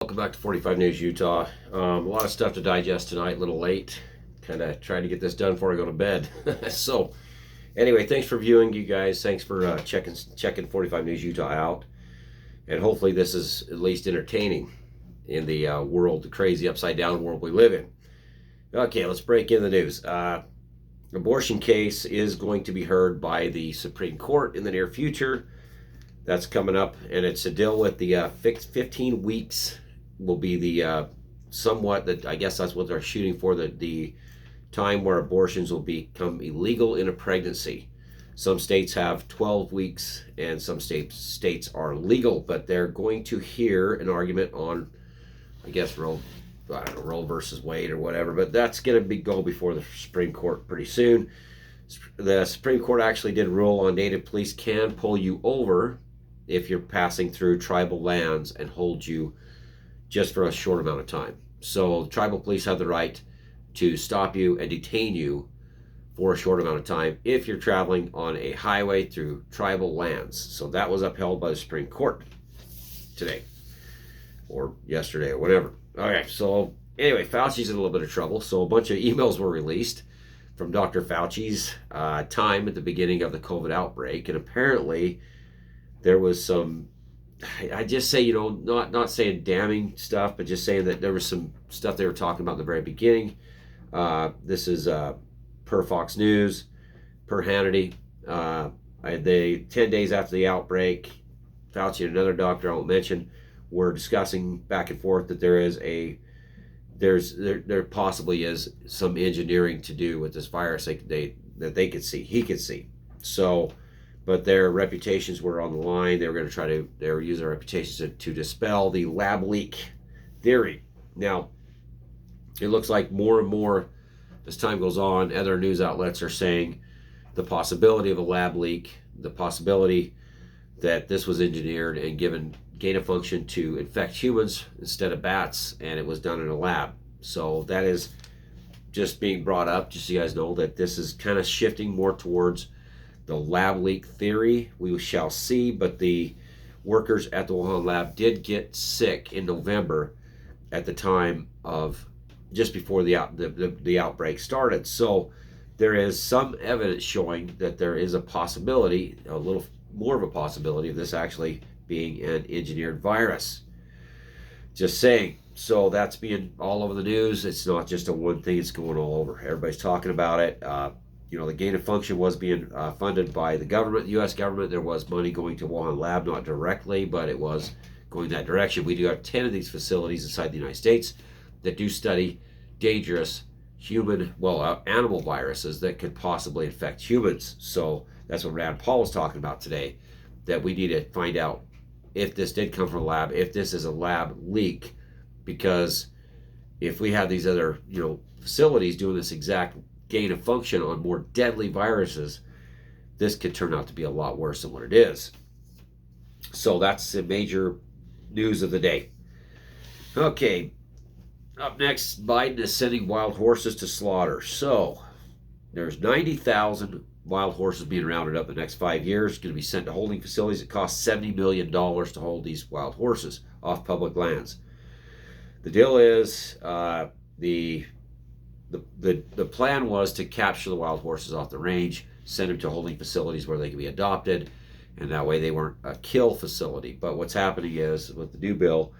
Welcome back to 45 News Utah. A lot of stuff to digest tonight, a little late. Kind of trying to get this done before I go to bed. So, anyway, thanks for viewing, you guys. Thanks for checking 45 News Utah out. And hopefully this is at least entertaining in the world, the crazy upside down world we live in. Okay, let's break in the news. Abortion case is going to be heard by the Supreme Court in the near future. That's coming up, and it's to deal with the 15 weeks will be the somewhat that I guess that's what they're shooting for, the time where abortions will become illegal in a pregnancy. Some states have 12 weeks and some states are legal, but they're going to hear an argument on, I guess, Roe versus Wade or whatever, but that's going to go before the Supreme Court pretty soon. The Supreme Court actually did rule on native police can pull you over if you're passing through tribal lands and hold you just for a short amount of time. So tribal police have the right to stop you and detain you for a short amount of time if you're traveling on a highway through tribal lands. So that was upheld by the Supreme Court today or yesterday or whatever. Okay, so anyway, Fauci's in a little bit of trouble. So a bunch of emails were released from Dr. Fauci's time at the beginning of the COVID outbreak, and apparently there was some, I just say, not saying damning stuff, but just saying that there was some stuff they were talking about in the very beginning. This is per Fox News, per Hannity. They 10 days after the outbreak, Fauci and another doctor I won't mention were discussing back and forth that there possibly is some engineering to do with this virus that they could see, he could see. So, but their reputations were on the line. They were going to they were using their reputations to dispel the lab leak theory. Now, it looks like more and more as time goes on, other news outlets are saying the possibility of a lab leak, the possibility that this was engineered and given gain of function to infect humans instead of bats, and it was done in a lab. So that is just being brought up, just so you guys know that this is kind of shifting more towards the lab leak theory. We shall see, but the workers at the Wuhan lab did get sick in November at the time of just before the outbreak started. So there is some evidence showing that there is a possibility, a little more of a possibility of this actually being an engineered virus. Just saying. So that's being all over the news. It's not just a one thing, it's going all over. Everybody's talking about it. The gain of function was being funded by the government, the U.S. government. There was money going to Wuhan lab, not directly, but it was going that direction. We do have 10 of these facilities inside the United States that do study dangerous animal viruses that could possibly infect humans. So that's what Rand Paul was talking about today, that we need to find out if this did come from a lab, if this is a lab leak, because if we have these other, facilities doing this exact gain of function on more deadly viruses, this could turn out to be a lot worse than what it is. So that's the major news of the day. Okay, up next, Biden is sending wild horses to slaughter. So there's 90,000 wild horses being rounded up in the next 5 years, going to be sent to holding facilities. It costs $70 million to hold these wild horses off public lands. The deal is the plan was to capture the wild horses off the range, send them to holding facilities where they can be adopted, and that way they weren't a kill facility. But what's happening is, with the new bill,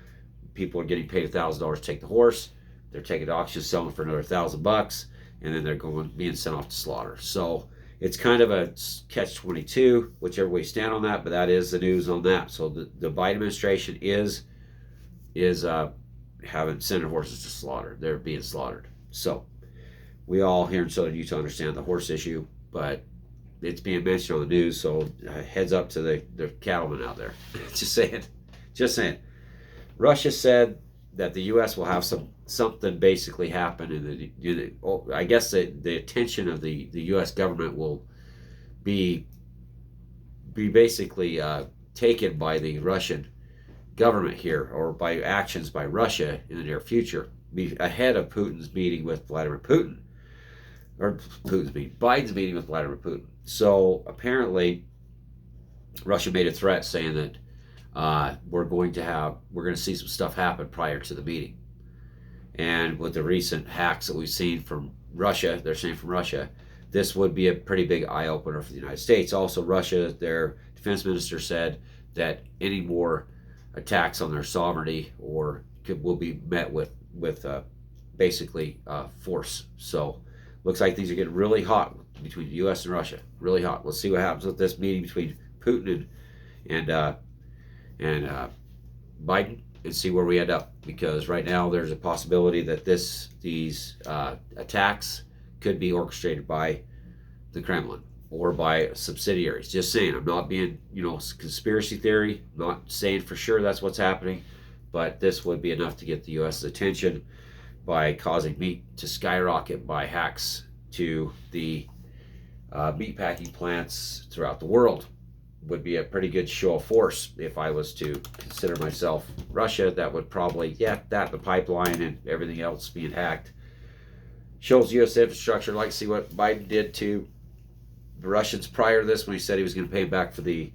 people are getting paid $1,000 to take the horse. They're taking to auction, selling for another $1,000, and then they're being sent off to slaughter. So it's kind of a catch-22, whichever way you stand on that, but that is the news on that. So the Biden administration is sending horses to slaughter. They're being slaughtered. So we all here in Southern Utah understand the horse issue, but it's being mentioned on the news, so heads up to the cattlemen out there. Just saying. Russia said that the U.S. will have something basically happen I guess the attention of the U.S. government will be basically taken by the Russian government here, or by actions by Russia in the near future, be ahead of Putin's meeting with Vladimir Putin, or Biden's meeting with Vladimir Putin. So apparently Russia made a threat saying that we're going to see some stuff happen prior to the meeting. And with the recent hacks that we've seen from Russia, they're saying from Russia, this would be a pretty big eye opener for the United States. Also, Russia, their defense minister said that any more attacks on their sovereignty will be met with basically force. So, looks like things are getting really hot between the U.S. and Russia. Really hot. Let's see what happens with this meeting between Putin and Biden, and see where we end up. Because right now there's a possibility that these attacks could be orchestrated by the Kremlin or by subsidiaries. Just saying. I'm not being, conspiracy theory. I'm not saying for sure that's what's happening, but this would be enough to get the U.S.'s attention by causing meat to skyrocket by hacks to the meatpacking plants throughout the world. Would be a pretty good show of force. If I was to consider myself Russia, that would probably, the pipeline and everything else being hacked shows U.S. infrastructure. I'd like to see what Biden did to the Russians prior to this, when he said he was going to pay them back for the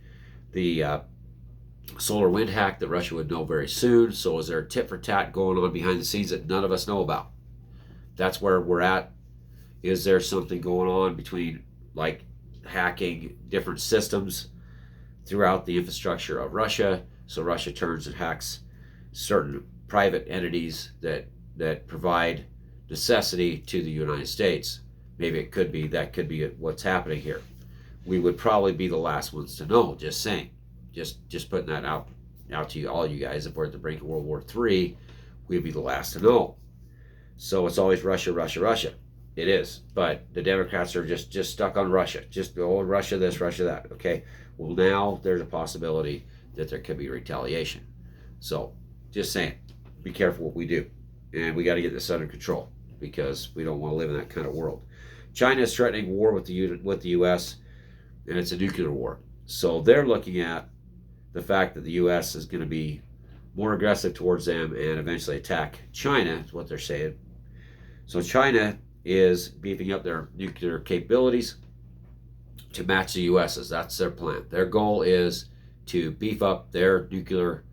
solar wind hack that Russia would know very soon. So is there a tit for tat going on behind the scenes that none of us know about? That's where we're at. Is there something going on between, like, hacking different systems throughout the infrastructure of Russia? So Russia turns and hacks certain private entities that provide necessity to the United States. Maybe that could be what's happening here. We would probably be the last ones to know. Just saying. Just putting that out to you, all you guys. If we're at the brink of World War III, we'd be the last to know. So it's always Russia, Russia, Russia. It is. But the Democrats are just stuck on Russia. Just, Russia this, Russia that. Okay. Well, now there's a possibility that there could be retaliation. So just saying, be careful what we do. And we got to get this under control, because we don't want to live in that kind of world. China is threatening war with the U.S., and it's a nuclear war. So they're looking at the fact that the U.S. is going to be more aggressive towards them and eventually attack China, is what they're saying. So China is beefing up their nuclear capabilities to match the U.S.'s. That's their plan. Their goal is to beef up their nuclear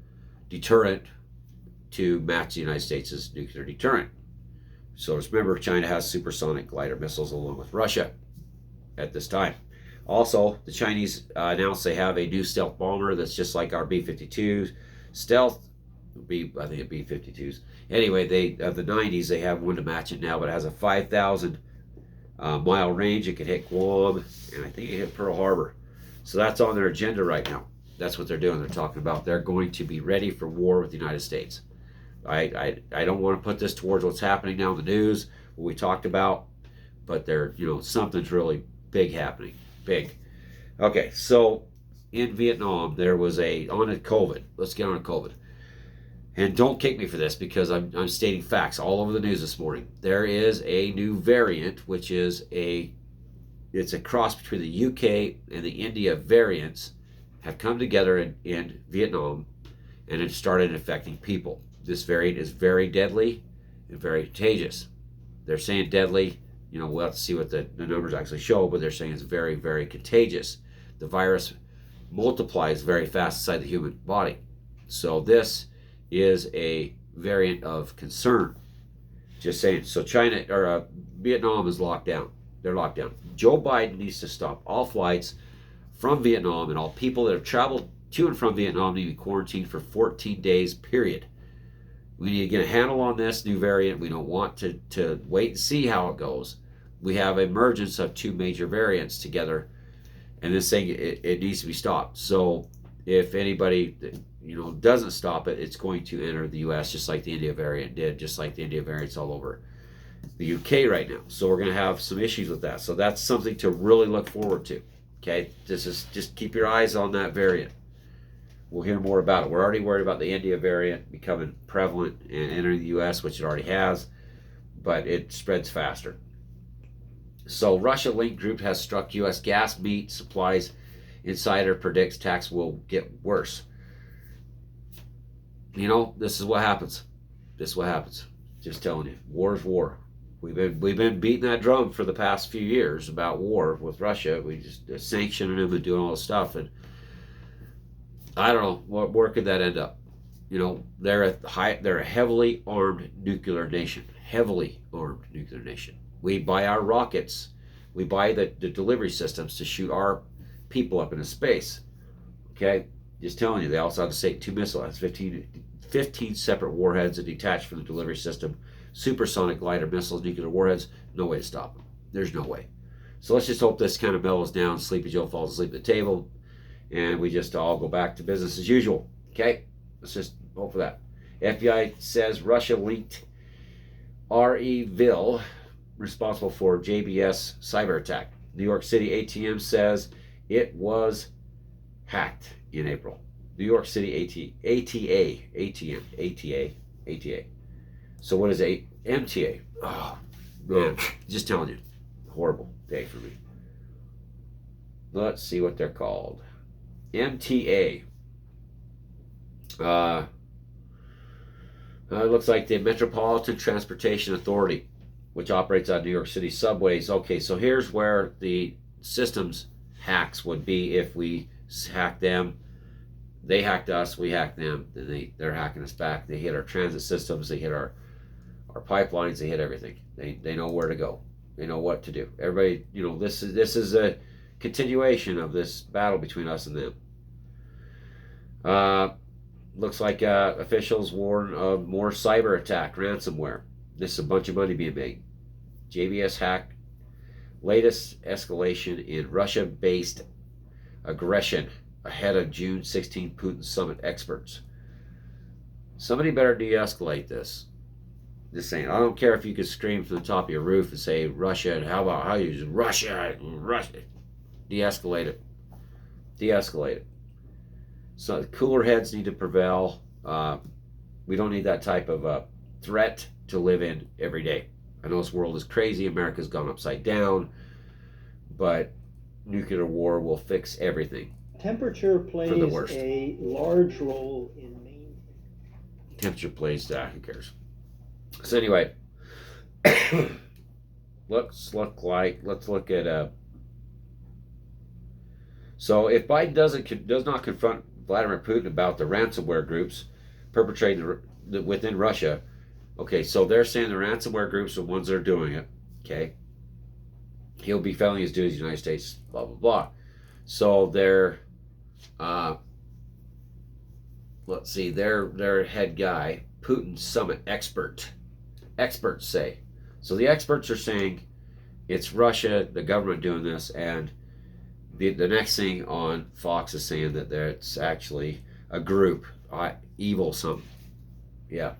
deterrent to match the United States' nuclear deterrent. So just remember, China has supersonic glider missiles along with Russia at this time. Also, the Chinese announced they have a new stealth bomber that's just like our B-52 stealth. I think B-52s. Anyway, of the 90s, they have one to match it now, but it has a 5,000 mile range. It can hit Guam, and I think it hit Pearl Harbor. So that's on their agenda right now. That's what they're doing. They're talking about they're going to be ready for war with the United States. I don't want to put this towards what's happening now in the news, what we talked about, but something's really big happening. Big. Okay, so in Vietnam, there was on COVID. Let's get on to COVID. And don't kick me for this, because I'm stating facts all over the news this morning. There is a new variant, which is it's a cross between the UK and the India variants have come together in Vietnam, and it started infecting people. This variant is very deadly and very contagious. They're saying deadly. We'll have to see what the numbers actually show, but they're saying it's very, very contagious. The virus multiplies very fast inside the human body. So this is a variant of concern. Just saying. So Vietnam is locked down. They're locked down. Joe Biden needs to stop all flights from Vietnam, and all people that have traveled to and from Vietnam need to be quarantined for 14 days, period. We need to get a handle on this new variant. We don't want to wait and see how it goes. We have emergence of two major variants together, and this thing, it needs to be stopped. So if anybody doesn't stop it, it's going to enter the U.S. just like the India variant did, just like the India variant's all over the UK right now. So we're going to have some issues with that. So that's something to really look forward to. Okay, just keep your eyes on that variant. We'll hear more about it. We're already worried about the India variant becoming prevalent and entering the U.S., which it already has, but it spreads faster. So Russia-linked group has struck U.S. gas, meat, supplies. Insider predicts tax will get worse. This is what happens. This is what happens. Just telling you, war is war. We've been beating that drum for the past few years about war with Russia. We just sanctioning them and doing all this stuff, and I don't know where could that end up. You know, they're a heavily armed nuclear nation. Heavily armed nuclear nation. We buy our rockets. We buy the delivery systems to shoot our people up into space. Okay? Just telling you, they also have the Satan 2 missile. That's 15 separate warheads that detach from the delivery system. Supersonic glider missiles, nuclear warheads. No way to stop them. There's no way. So let's just hope this kind of mellows down. Sleepy Joe falls asleep at the table, and we just all go back to business as usual. Okay? Let's just hope for that. FBI says Russia leaked REvil responsible for JBS cyber attack. New York City ATM says it was hacked in April. New York City ATA. So what is MTA? Oh man, just telling you, horrible day for me. Let's see what they're called. MTA. It looks like the Metropolitan Transportation Authority, which operates on New York City subways. Okay, so here's where the systems hacks would be if we hack them. They hacked us, we hacked them, then they're hacking us back. They hit our transit systems, they hit our pipelines, they hit everything. They know where to go. They know what to do. Everybody, you know, this is a continuation of this battle between us and them. Looks like officials warn of more cyber attack, ransomware. This is a bunch of money being made. JBS hack, latest escalation in Russia-based aggression ahead of June 16 Putin summit experts. Somebody better de-escalate this. Just saying. I don't care if you could scream from the top of your roof and say Russia, and how about how you use Russia? De-escalate it. De-escalate it. So cooler heads need to prevail. We don't need that type of threat to live in every day. I know this world is crazy. America's gone upside down. But nuclear war will fix everything. Temperature plays a large role in maintaining. Temperature plays that. Who cares? So anyway, let's look at. So if Biden does not confront Vladimir Putin about the ransomware groups perpetrating within Russia, okay, so they're saying the ransomware groups are the ones that are doing it. Okay, he'll be failing his duties in the United States. Blah blah blah. So they're, let's see, their head guy, Putin summit experts say. So the experts are saying it's Russia, the government doing this, and the next thing on Fox is saying that it's actually a group, evil something. Yeah.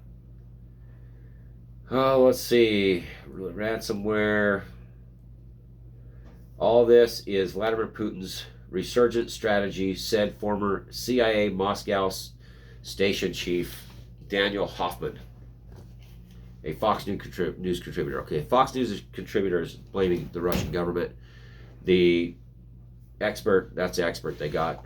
Oh, let's see, ransomware. All this is Vladimir Putin's resurgent strategy, said former CIA Moscow station chief Daniel Hoffman, a Fox News contributor. Okay, Fox News contributor is blaming the Russian government. The expert, that's the expert they got.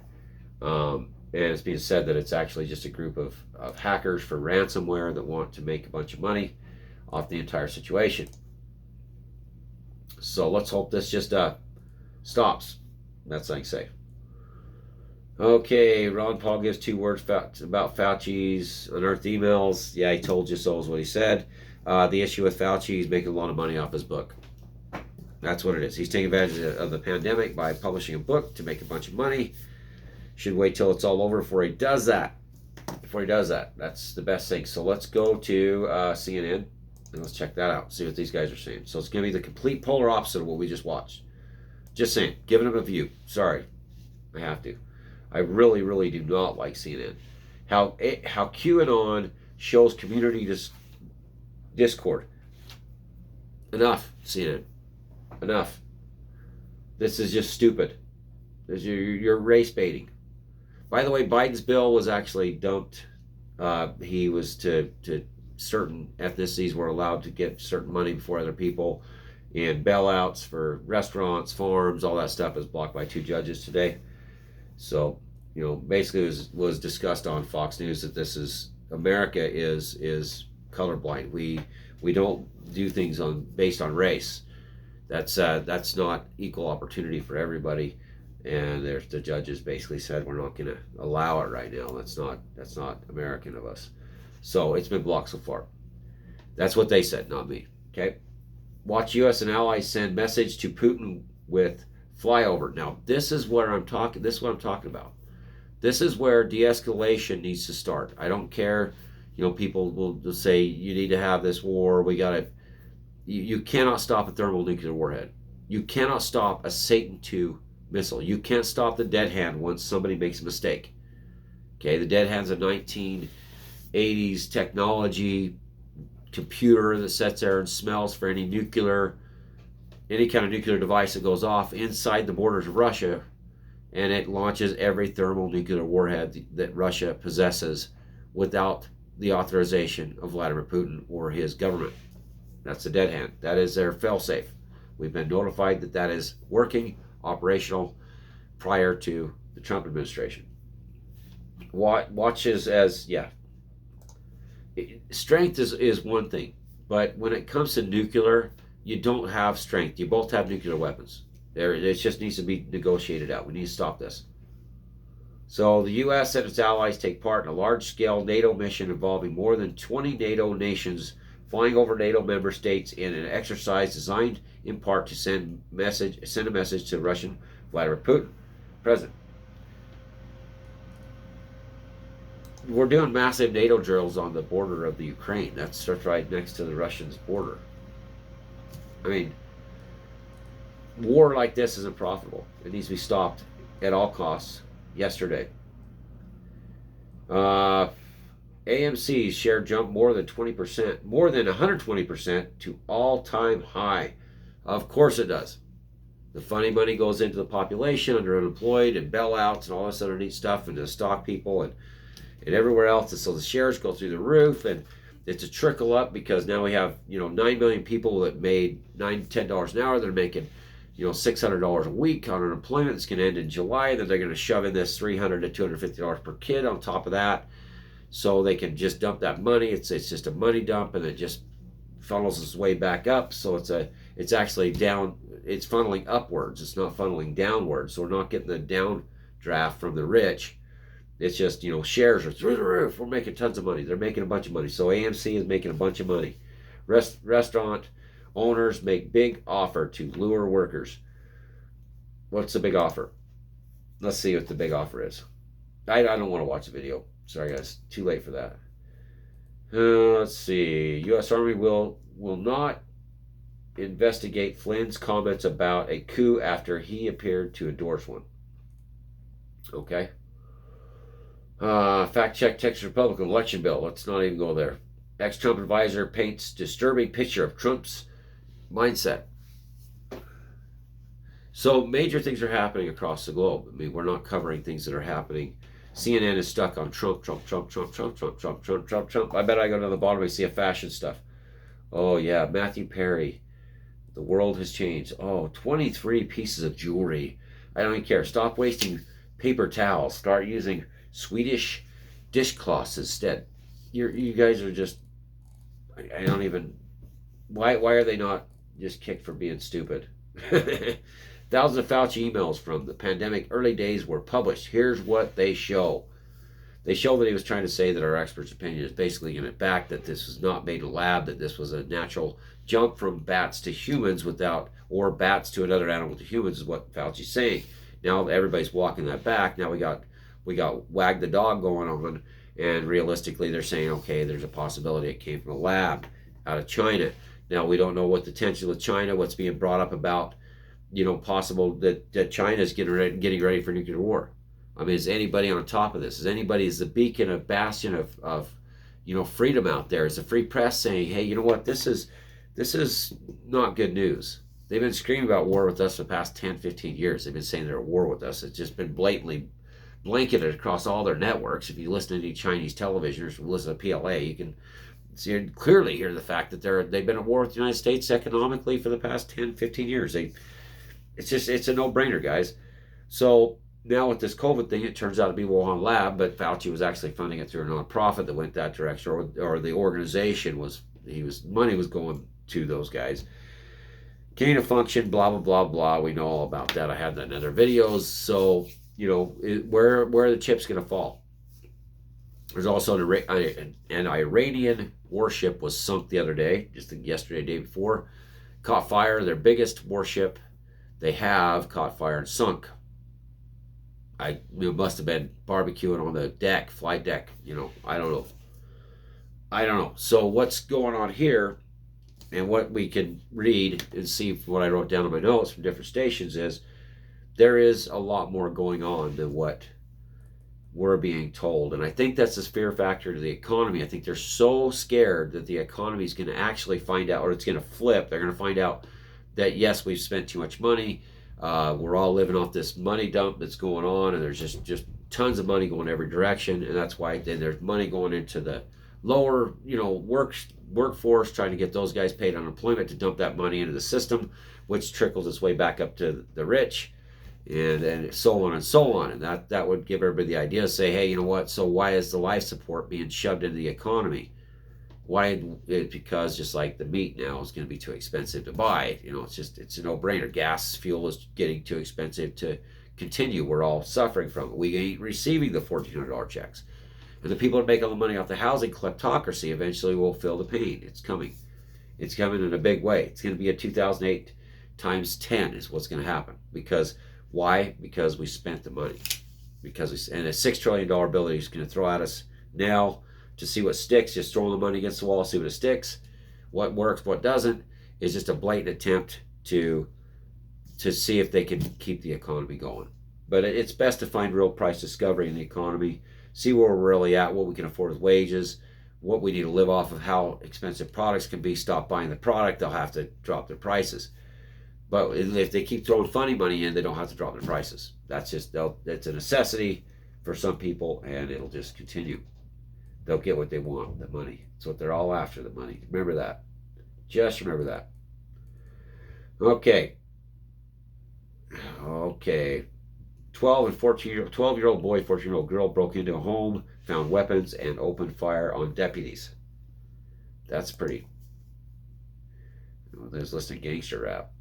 And it's being said that it's actually just a group of hackers for ransomware that want to make a bunch of money off the entire situation. So let's hope this just stops. That's what I can say. Okay, Ron Paul gives 2 words about Fauci's unearthed emails. Yeah, he told you so is what he said. The issue with Fauci, he's making a lot of money off his book. That's what it is. He's taking advantage of the pandemic by publishing a book to make a bunch of money. Should wait till it's all over before he does that. That's the best thing. So let's go to CNN and let's check that out. See what these guys are saying. So it's going to be the complete polar opposite of what we just watched. Just saying, giving them a view. Sorry, I have to. I really, really do not like CNN. How QAnon shows community discord. Enough, CNN. Enough. This is just stupid. You're race baiting. By the way, Biden's bill was actually dumped. He was to certain ethnicities were allowed to get certain money before other people, and bailouts for restaurants, farms, all that stuff is blocked by 2 judges today. So, you know, basically it was discussed on Fox News that this is America is colorblind. We don't do things based on race. That's not equal opportunity for everybody. And the judges basically said we're not going to allow it right now. That's not American of us. So it's been blocked so far. That's what they said, not me. Okay. Watch U.S. and allies send message to Putin with flyover. Now this is what I'm talking about. This is where de-escalation needs to start. I don't care. People will say you need to have this war. We got to. You cannot stop a thermonuclear warhead. You cannot stop a Satan II missile. You can't stop the dead hand once somebody makes a mistake. Okay, the dead hand's a 1980s technology computer that sits there and smells for any kind of nuclear device that goes off inside the borders of Russia, and it launches every thermonuclear warhead that Russia possesses without the authorization of Vladimir Putin or his government. That's the dead hand. That is their failsafe. We've been notified that that is working, operational, prior to the Trump administration. Watches as, yeah. Strength is one thing, but when it comes to nuclear, you don't have strength. You both have nuclear weapons. It just needs to be negotiated out. We need to stop this. So the U.S. and its allies take part in a large-scale NATO mission involving more than 20 NATO nations flying over NATO member states in an exercise designed in part to send a message to Russian Vladimir Putin, President. We're doing massive NATO drills on the border of the Ukraine. That's right next to the Russians' border. I mean, war like this isn't profitable. It needs to be stopped at all costs. Yesterday, AMC's share jumped more than 120% to all-time high. Of course it does. The funny money goes into the population under unemployed and bailouts and all this other neat stuff, and the stock people and everywhere else. And so the shares go through the roof, and it's a trickle up because now we have 9 million people that made $10 an hour. They're making $600 a week on unemployment. It's going to end in July. Then they're going to shove in this $300 to $250 per kid on top of that, so they can just dump that money. It's just a money dump, and it just funnels its way back up. So it's actually down. It's funneling upwards. It's not funneling downwards. So we're not getting the downdraft from the rich. It's just shares are through the roof. We're making tons of money. They're making a bunch of money. So AMC is making a bunch of money. Restaurant owners make big offer to lure workers. What's the big offer? Let's see what the big offer is. I don't want to watch the video. Sorry guys, too late for that. Let's see. U.S. Army will not investigate Flynn's comments about a coup after he appeared to endorse one. Okay. Fact check Texas Republican election bill. Let's not even go there. Ex-Trump advisor paints disturbing picture of Trump's mindset. So major things are happening across the globe. I mean, we're not covering things that are happening. CNN is stuck on Trump. I bet I go to the bottom and see a fashion stuff. Oh yeah, Matthew Perry. The world has changed. Oh, 23 pieces of jewelry. I don't even care. Stop wasting paper towels. Start using Swedish dishcloths instead. You guys are just, I don't even, why are they not just kicked for being stupid? Thousands of Fauci emails from the pandemic early days were published. Here's what they show. They show that he was trying to say that our expert's opinion is basically giving it back, that this was not made in a lab, that this was a natural jump from bats to humans or bats to another animal to humans is what Fauci's saying. Now everybody's walking that back. Now we got wag the dog going on, and realistically they're saying, okay, there's a possibility it came from a lab out of China. Now we don't know what the tension with China, what's being brought up about, possible that China is getting ready for nuclear war. I mean, is anybody on top of this? Is the beacon of bastion of freedom out there? Is the free press saying, hey, you know what, this is not good news? They've been screaming about war with us for the past 10, 15 years. They've been saying they're at war with us. It's just been blatantly blanketed across all their networks. If you listen to any Chinese television or listen to PLA, you can clearly hear the fact that they've been at war with the United States economically for the past 10, 15 years. It's a no-brainer, guys. So now with this COVID thing, it turns out to be Wuhan Lab, but Fauci was actually funding it through a nonprofit that went that direction, or the organization money was going to those guys. gain of function, blah blah blah blah. We know all about that. I had that in other videos. So where are the chips going to fall? There's also an Iranian warship was sunk the other day, just yesterday, day before, caught fire. Their biggest warship they have caught fire and sunk. It must have been barbecuing on the deck, flight deck. I don't know. So what's going on here, and what we can read and see from what I wrote down in my notes from different stations is there is a lot more going on than what we're being told. And I think that's this fear factor to the economy. I think they're so scared that the economy is going to actually find out, or it's going to flip. They're going to find out that, yes, we've spent too much money. We're all living off this money dump that's going on, and there's just tons of money going every direction. And that's why then there's money going into the lower, workforce, trying to get those guys paid unemployment to dump that money into the system, which trickles its way back up to the rich. And so on and so on. And that would give everybody the idea to say, hey, you know what? So why is the life support being shoved into the economy? Why? Because just like the meat now is going to be too expensive to buy. It's a no-brainer. Gas, fuel is getting too expensive to continue. We're all suffering from it. We ain't receiving the $1,400 checks. And the people that make all the money off the housing kleptocracy eventually will feel the pain. It's coming. It's coming in a big way. It's going to be a 2008 times 10 is what's going to happen. Because why? Because we spent the money. And a $6 trillion bill that he's going to throw at us now to see what sticks, just throwing the money against the wall, see what sticks, what works, what doesn't, is just a blatant attempt to see if they can keep the economy going. But it's best to find real price discovery in the economy, see where we're really at, what we can afford with wages, what we need to live off of, how expensive products can be. Stop buying the product, they'll have to drop their prices. But if they keep throwing funny money in, they don't have to drop their prices. That's a necessity for some people, and it'll just continue. They'll get what they want, the money. It's what they're all after, the money. Remember that. Just remember that. Okay. 12-year-old boy, 14-year-old girl broke into a home, found weapons, and opened fire on deputies. That's pretty. There's listening to gangster rap.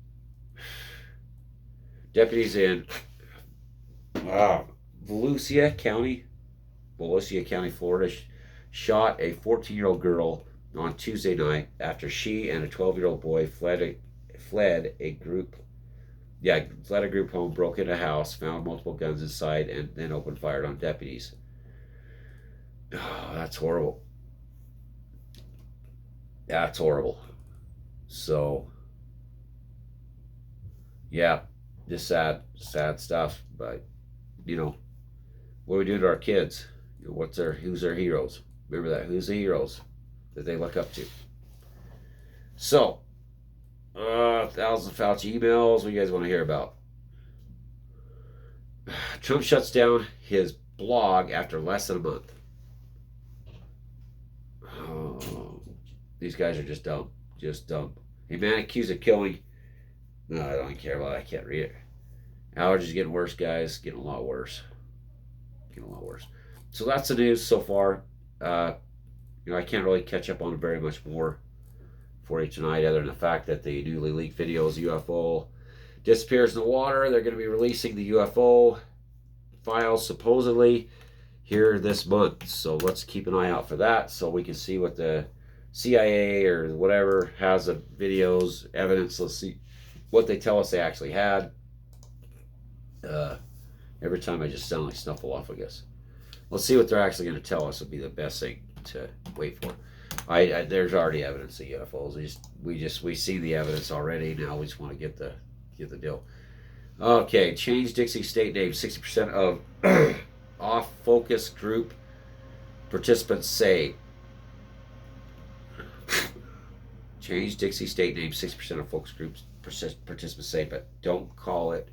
Deputies in Volusia County, Florida, shot a 14-year-old girl on Tuesday night after she and a 12-year-old boy fled a group home, broke into a house, found multiple guns inside, and then opened fire on deputies. Oh, that's horrible. That's horrible. So, yeah, just sad stuff. But what do we do to our kids? Who's their heroes? Remember that. Who's the heroes that they look up to? So, 1,000 Fauci emails. What do you guys want to hear about? Trump shuts down his blog after less than a month. Oh, these guys are just dumb. Just dumb. A man accused of killing. No, I don't care about it. I can't read it. Allergies getting worse, guys. Getting a lot worse. So that's the news so far. I can't really catch up on very much more for you tonight, other than the fact that the newly leaked videos, UFO disappears in the water. They're going to be releasing the UFO files supposedly here this month. So let's keep an eye out for that, so we can see what the CIA or whatever has of videos, evidence. Let's see what they tell us they actually had. Every time I just sound like Snuffleupagus, I guess. Let's see what they're actually going to tell us would be the best thing to wait for. There's already evidence of UFOs. We see the evidence already. Now we just want to get the deal. Okay, change Dixie state name. 60% of off focus group participants say. Change Dixie state name. 60% of focus groups participants say, but don't call it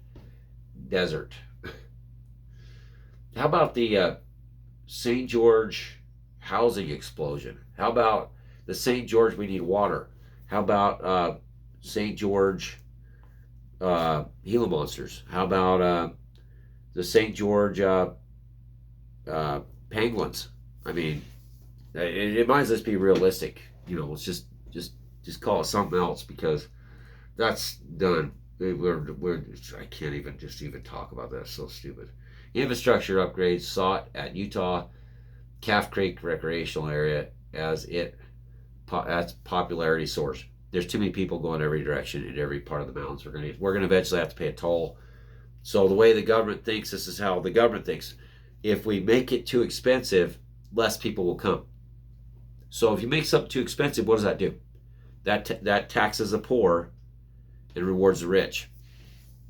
desert. How about the St. George housing explosion? How about the St. George we need water? How about St. George Gila monsters? How about the St. George penguins? I mean, it might as well be realistic. Let's just call it something else, because That's done. I can't even talk about that. It's so stupid. Infrastructure upgrades sought at Utah Calf Creek Recreational Area as that's popularity source. There's too many people going every direction in every part of the mountains. We're gonna eventually have to pay a toll. So the way the government thinks, this is how the government thinks. If we make it too expensive, less people will come. So if you make something too expensive, what does that do? That taxes the poor and rewards the rich.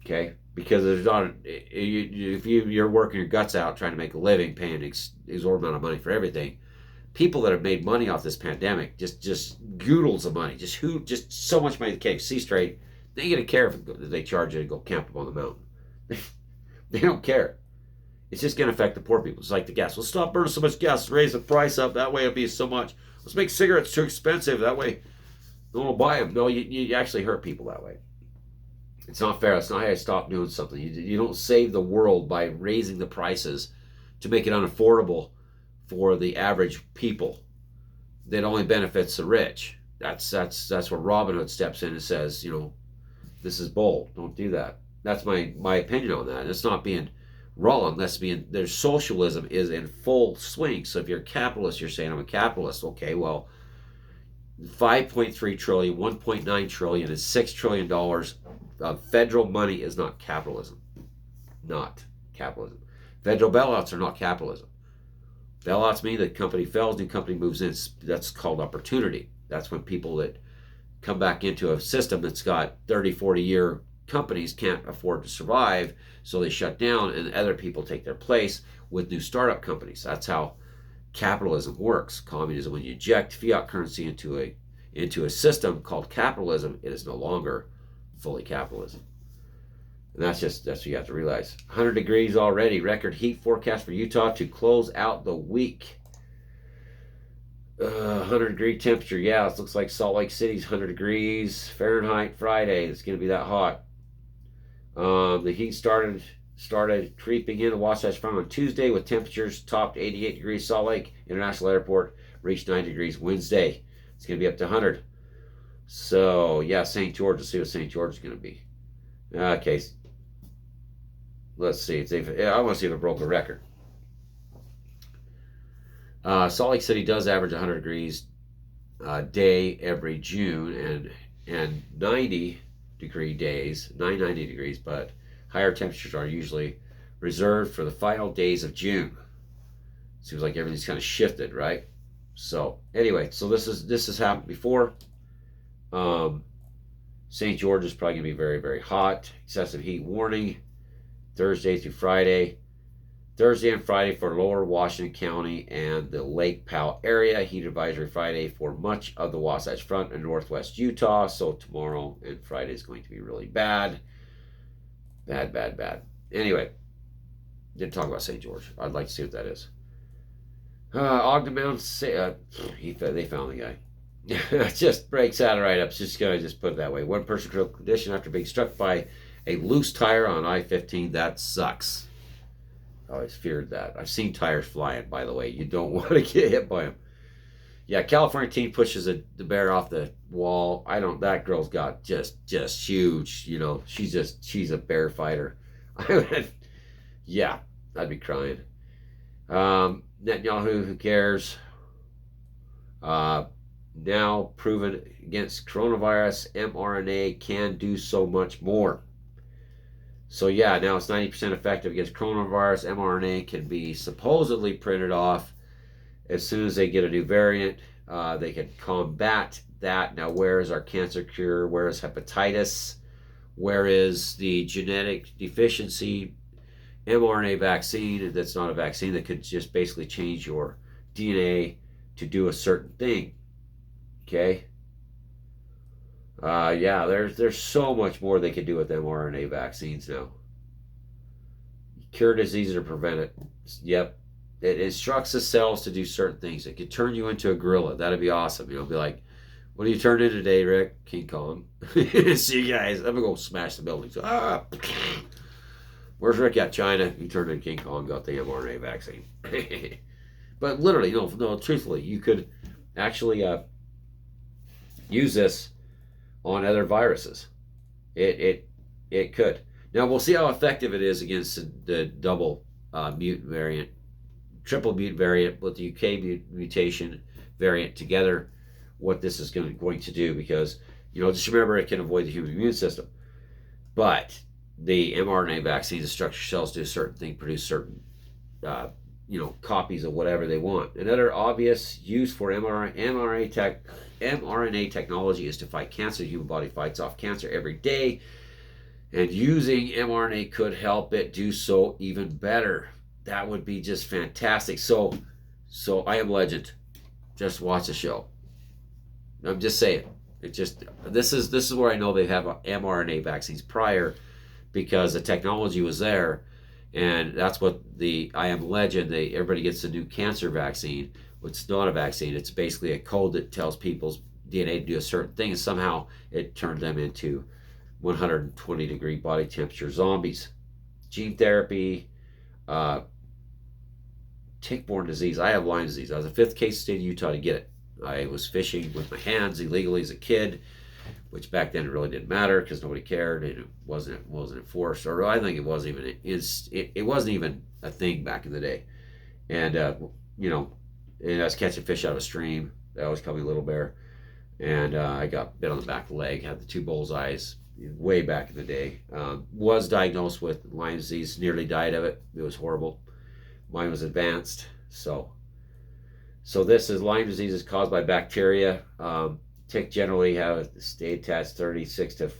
Okay, because there's not if you're working your guts out trying to make a living, paying exorbitant amount of money for everything. People that have made money off this pandemic, just goodles of money, just so much money. Okay, see straight. They ain't gonna care if they charge you to go camp up on the mountain. They don't care. It's just gonna affect the poor people. It's like the gas. Let's stop burning so much gas. Raise the price up. That way it'll be so much. Let's make cigarettes too expensive. That way no one will buy them. No, you actually hurt people that way. It's not fair. It's not how you stop doing something. You don't save the world by raising the prices to make it unaffordable for the average people. That only benefits the rich. That's where Robin Hood steps in and says, this is bold. Don't do that. That's my opinion on that. And it's not being wrong. There's socialism is in full swing. So if you're a capitalist, you're saying I'm a capitalist. Okay, well, 5.3 trillion, 1.9 trillion, and $6 trillion of federal money is not capitalism. Not capitalism. Federal bailouts are not capitalism. Bailouts mean the company fails, new company moves in. That's called opportunity. That's when people that come back into a system that's got 30, 40-year companies can't afford to survive, so they shut down and other people take their place with new startup companies. That's how capitalism works. Communism, when you inject fiat currency into a system called capitalism, it is no longer fully capitalism. And that's what you have to realize. 100 degrees already. Record heat forecast for Utah to close out the week. 100-degree temperature. Yeah, it looks like Salt Lake City's 100 degrees Fahrenheit Friday. It's going to be that hot. The heat started creeping in the Wasatch Front on Tuesday with temperatures topped 88 degrees. Salt Lake International Airport reached 90 degrees Wednesday. It's going to be up to 100. So, yeah, St. George. Let's see what St. George is going to be. Okay. Let's see. I want to see if it broke a record. Salt Lake City does average 100 degrees a day every June and 90-degree days, 90 degrees, but higher temperatures are usually reserved for the final days of June. Seems like everything's kind of shifted, right? So anyway, this has happened before. St. George is probably going to be very, very hot. Excessive heat warning Thursday through Friday. Thursday and Friday for Lower Washington County and the Lake Powell area. Heat advisory Friday for much of the Wasatch Front and northwest Utah. So tomorrow and Friday is going to be really bad. Bad. Anyway, didn't talk about St. George. I'd like to see what that is. Ogden Mountain, they found the guy. It just breaks out of write-ups. Just gonna put it that way. One person critical condition after being struck by a loose tire on I-15. That sucks. I always feared that. I've seen tires flying, by the way. You don't want to get hit by them. Yeah, California teen pushes the bear off the wall. That girl's got just huge, she's a bear fighter. Yeah, I'd be crying. Netanyahu, who cares? Now proven against coronavirus, mRNA can do so much more. So yeah, now it's 90% effective against coronavirus. mRNA can be supposedly printed off as soon as they get a new variant. They can combat that. Now, where is our cancer cure? Where is hepatitis? Where is the genetic deficiency mRNA vaccine? That's not a vaccine that could just basically change your DNA to do a certain thing. Okay? Yeah, there's so much more they can do with mRNA vaccines now. Cure diseases or prevent it. Yep. It instructs the cells to do certain things. It could turn you into a gorilla. That'd be awesome. Be like, what are you turned into today, Rick? King Kong. See you guys. I'm going to go smash the buildings. Where's Rick at? China. He turned into King Kong, got the mRNA vaccine. But literally, no, truthfully, you could actually use this on other viruses. It could. Now we'll see how effective it is against the double mutant variant, triple mutant variant with the UK mutation variant together. What this is going to do, because just remember it can avoid the human immune system, but the mRNA vaccines, the structure cells do a certain thing, produce certain copies of whatever they want. Another obvious use for mRNA technology is to fight cancer. The human body fights off cancer every day, and using mRNA could help it do so even better. That would be just fantastic. So I Am Legend. Just watch the show. I'm just saying. This is where I know they have mRNA vaccines prior, because the technology was there, and that's what the I Am Legend. Everybody gets a new cancer vaccine. It's not a vaccine. It's basically a code that tells people's DNA to do a certain thing, and somehow it turned them into 120-degree body temperature zombies. Gene therapy, tick-borne disease. I have Lyme disease. I was the 5th case in the state of Utah to get it. I was fishing with my hands illegally as a kid, which back then it really didn't matter because nobody cared, and it wasn't enforced, or I think it wasn't even a thing back in the day. And and I was catching fish out of a stream. That was called me Little Bear, and I got bit on the back of the leg. Had the 2 bullseyes way back in the day. Was diagnosed with Lyme disease. Nearly died of it. It was horrible. Mine was advanced. So this is Lyme disease is caused by bacteria. Tick generally have to stay attached 36 to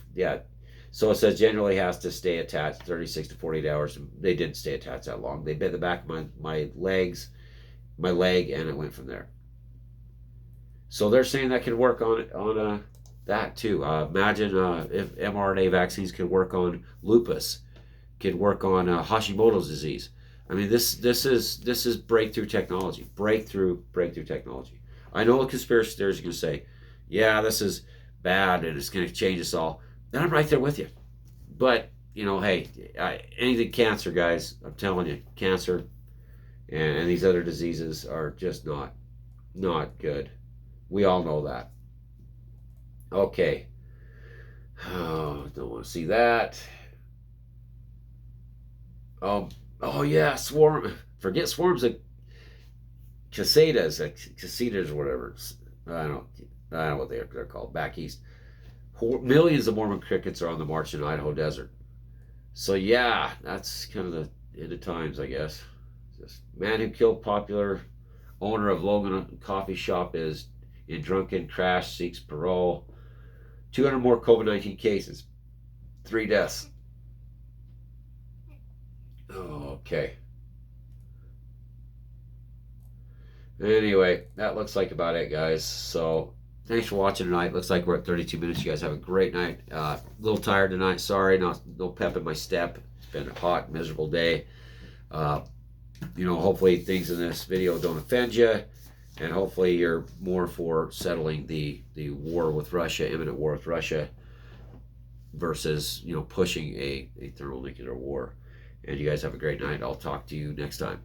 So it says generally has to stay attached 36 to 48 hours. They didn't stay attached that long. They bit the back of my leg, and it went from there. So they're saying that could work on that too. Imagine if mRNA vaccines could work on lupus, could work on Hashimoto's disease. I mean, this is breakthrough technology. Breakthrough technology. I know a conspiracy theories are going to say, yeah, this is bad and it's going to change us all. And I'm right there with you. But, hey, anything cancer, guys, I'm telling you, cancer and these other diseases are just not good. We all know that. Okay. Oh, don't want to see that. Oh yeah, swarm. Forget swarms of cicadas or whatever. I don't know what they're called back east. Millions of Mormon crickets are on the march in the Idaho desert. So yeah, that's kind of the end of times, I guess. Just man who killed popular owner of Logan coffee shop is in drunken crash, seeks parole. 200 more COVID-19 cases. 3 deaths. Okay. Anyway, that looks like about it, guys. So thanks for watching tonight. Looks like we're at 32 minutes. You guys have a great night. A little tired tonight. Sorry, no pep in my step. It's been a hot, miserable day. Hopefully things in this video don't offend you, and hopefully you're more for settling the war with Russia, imminent war with Russia, versus pushing a thermonuclear war. And you guys have a great night. I'll talk to you next time.